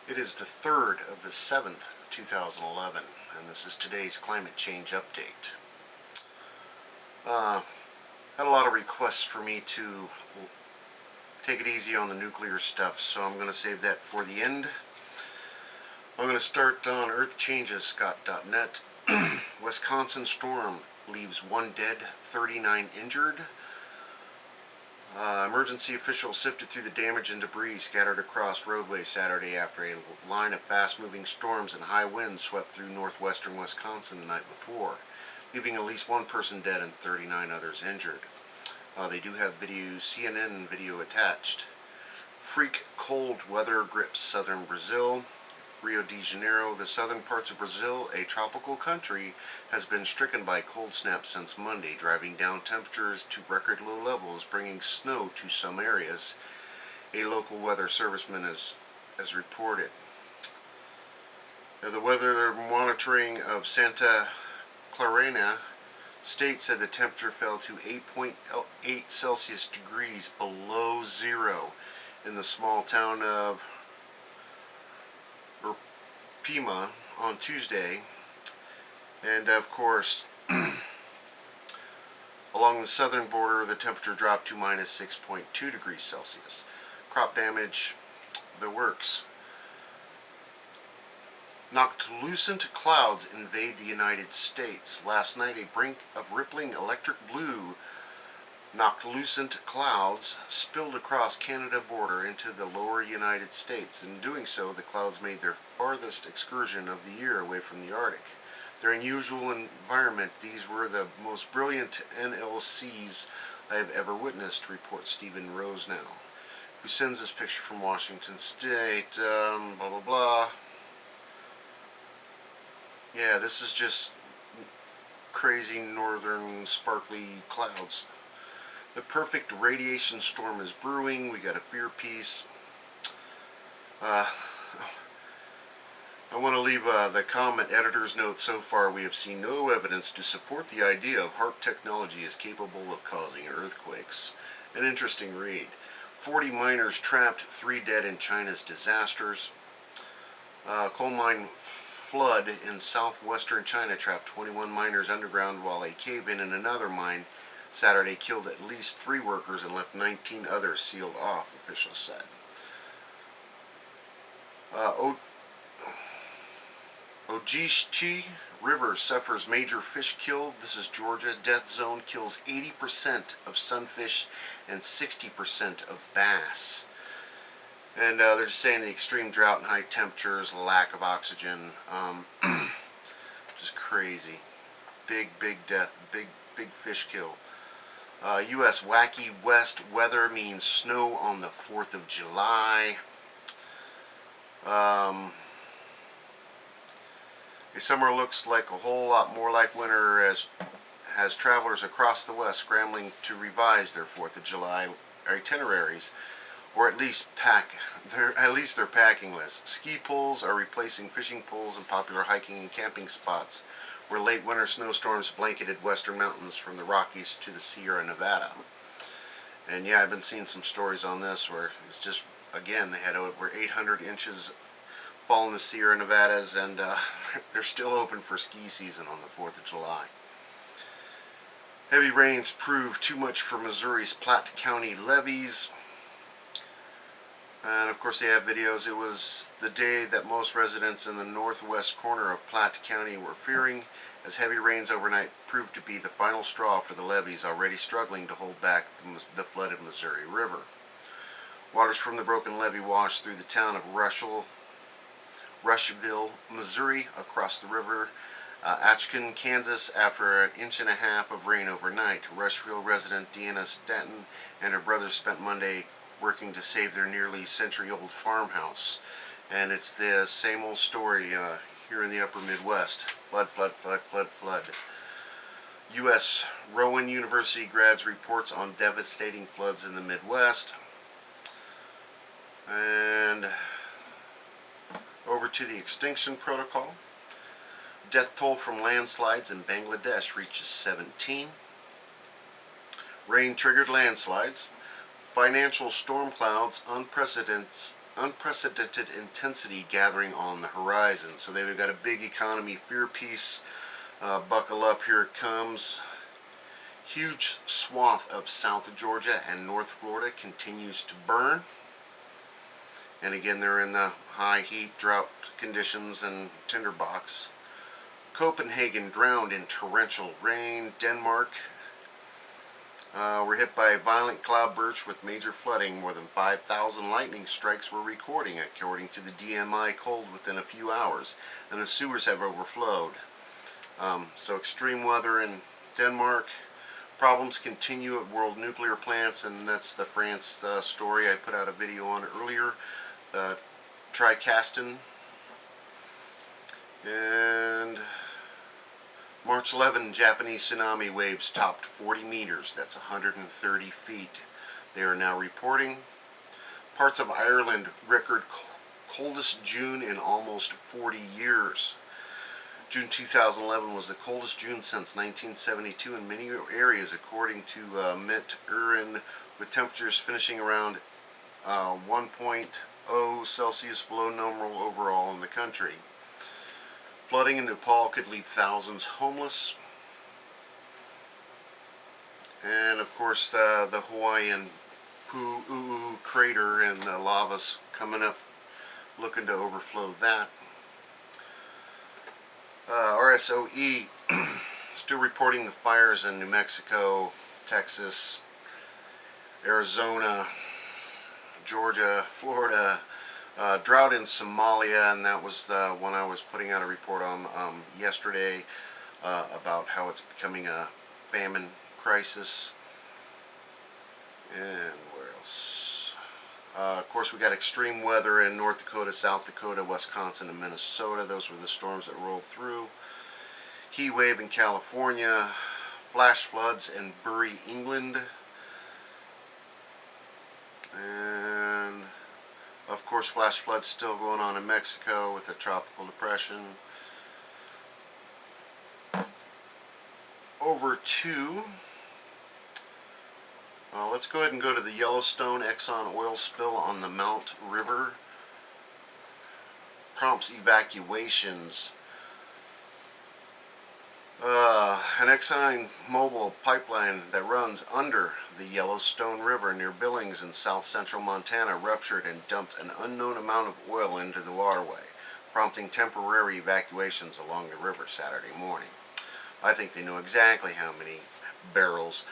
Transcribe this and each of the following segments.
It is the 3rd of the 7th, 2011, and this is today's climate change update. Had a lot of requests for me to take it easy on the nuclear stuff, so I'm going to save that for the end. I'm going to start on earthchanges.net. Wisconsin storm leaves 1 dead, 39 injured. Emergency officials sifted through the damage and debris scattered across roadways Saturday after a line of fast-moving storms and high winds swept through northwestern Wisconsin the night before, leaving at least 1 person dead and 39 others injured. They do have CNN video attached. Freak cold weather grips southern Brazil. Rio de Janeiro, the southern parts of Brazil, a tropical country, has been stricken by cold snaps since Monday, driving down temperatures to record low levels, bringing snow to some areas, a local weather serviceman has reported. The weather monitoring of Santa Clarena State said the temperature fell to 8.8 Celsius degrees below zero in the small town of Pima on Tuesday, and of course along the southern border the temperature dropped to minus 6.2 degrees Celsius. Crop damage, the works. Noctilucent clouds invade the United States. Last night, a brink of rippling electric blue noctilucent clouds spilled across Canada border into the lower United States. In doing so, the clouds made their farthest excursion of the year away from the Arctic. Their unusual environment, these were the most brilliant NLCs I have ever witnessed, reports Stephen Rosenau, who sends this picture from Washington State, blah blah blah. Yeah, this is just crazy northern sparkly clouds. The perfect radiation storm is brewing. We got a fear piece. I want to leave the comment editor's note. So far, we have seen no evidence to support the idea of HAARP technology is capable of causing earthquakes. An interesting read. 40 miners trapped, 3 dead in China's disasters. Coal mine flood in southwestern China trapped 21 miners underground, while a cave-in another mine Saturday killed at least 3 workers and left 19 others sealed off, officials said. Ogeechee River suffers major fish kill. This is Georgia. Death zone kills 80% of sunfish and 60% of bass. And they're just saying the extreme drought and high temperatures, lack of oxygen, just crazy. Big death, big fish kill. U.S. Wacky West weather means snow on the 4th of July. A summer looks like a whole lot more like winter as travelers across the West scrambling to revise their 4th of July itineraries, or at least their packing list. Ski poles are replacing fishing poles in popular hiking and camping spots, where late winter snowstorms blanketed western mountains from the Rockies to the Sierra Nevada. And yeah, I've been seeing some stories on this where it's just, again, they had over 800 inches fall in the Sierra Nevadas, and they're still open for ski season on the 4th of July. Heavy rains proved too much for Missouri's Platte County levees. And of course they have videos. It was the day that most residents in the northwest corner of Platte County were fearing, as heavy rains overnight proved to be the final straw for the levees already struggling to hold back the flooded Missouri River. Waters from the broken levee washed through the town of Rushville, Missouri, across the river Atchison, Kansas, after an 1.5 inches of rain overnight. Rushville resident Deanna Stanton and her brother spent Monday working to save their nearly century-old farmhouse. And it's the same old story here in the upper Midwest. Flood. U.S. Rowan University grads reports on devastating floods in the Midwest. And over to the extinction protocol. Death toll from landslides in Bangladesh reaches 17. Rain triggered landslides. Financial storm clouds, unprecedented unprecedented intensity gathering on the horizon. So they've got a big economy fear piece. Buckle up, here it comes. Huge swath of South Georgia and North Florida continues to burn. And again, they're in the high heat, drought conditions and tinderbox. Copenhagen drowned in torrential rain. Denmark were hit by violent cloudbursts with major flooding. More than 5,000 lightning strikes were recorded, according to the DMI cold within a few hours. And the sewers have overflowed. So extreme weather in Denmark. Problems continue at world nuclear plants, and that's the France story. I put out a video on it earlier. Tricastin. And March 11, Japanese tsunami waves topped 40 meters. That's 130 feet. They are now reporting. Parts of Ireland record coldest June in almost 40 years. June 2011 was the coldest June since 1972 in many areas, according to Met Urin, with temperatures finishing around 1.0 Celsius below normal overall in the country. Flooding in Nepal could leave thousands homeless. And of course the Hawaiian Pu'u crater and the lava's coming up, looking to overflow that. RSOE still reporting the fires in New Mexico, Texas, Arizona, Georgia, Florida, drought in Somalia, and that was the one I was putting out a report on yesterday about how it's becoming a famine crisis. And where else? Of course, we got extreme weather in North Dakota, South Dakota, Wisconsin, and Minnesota. Those were the storms that rolled through. Heat wave in California. Flash floods in Bury, England. And, of course, flash floods still going on in Mexico with a tropical depression. Over to... let's go ahead and go to the Yellowstone Exxon oil spill on the Mount River. Prompts evacuations. An Exxon Mobil pipeline that runs under the Yellowstone River near Billings in south central Montana ruptured and dumped an unknown amount of oil into the waterway, prompting temporary evacuations along the river Saturday morning. I think they know exactly how many barrels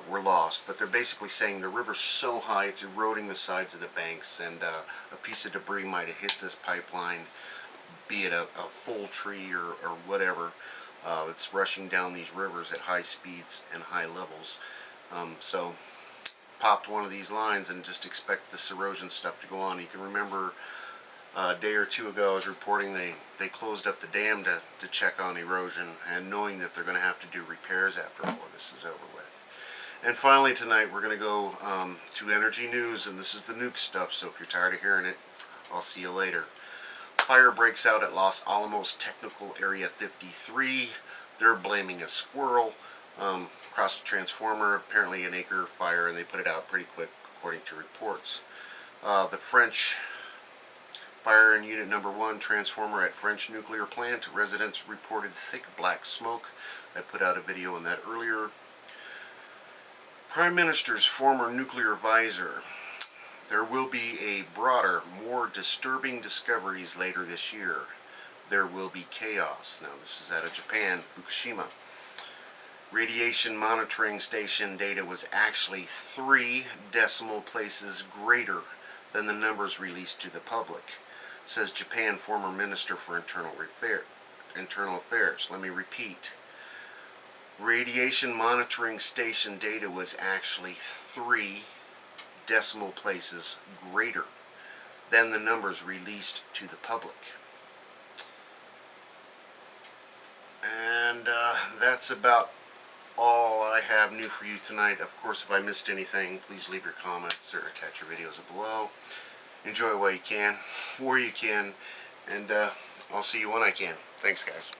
were lost, but they're basically saying the river's so high it's eroding the sides of the banks, and a piece of debris might have hit this pipeline, be it a full tree or whatever. It's rushing down these rivers at high speeds and high levels. So popped one of these lines and just expect this erosion stuff to go on. You can remember a day or two ago I was reporting they closed up the dam to check on erosion, and knowing that they're going to have to do repairs after all of this is over with. And finally tonight we're going to go to energy news, and this is the nuke stuff, so if you're tired of hearing it, I'll see you later. Fire breaks out at Los Alamos Technical Area 53. They're blaming a squirrel. Across a transformer, apparently an acre fire, and they put it out pretty quick according to reports. The French fire in Unit Number 1 transformer at French nuclear plant. Residents reported thick black smoke. I put out a video on that earlier. Prime Minister's former nuclear advisor. There will be a broader, more disturbing discoveries later this year. There will be chaos. Now this is out of Japan, Fukushima. Radiation monitoring station data was actually 3 decimal places greater than the numbers released to the public, says Japan former Minister for Internal Affairs. Let me repeat. Radiation monitoring station data was actually 3 decimal places greater than the numbers released to the public. And that's about all I have new for you tonight. Of course, if I missed anything, please leave your comments or attach your videos below. Enjoy while you can, where you can, and I'll see you when I can. Thanks, guys.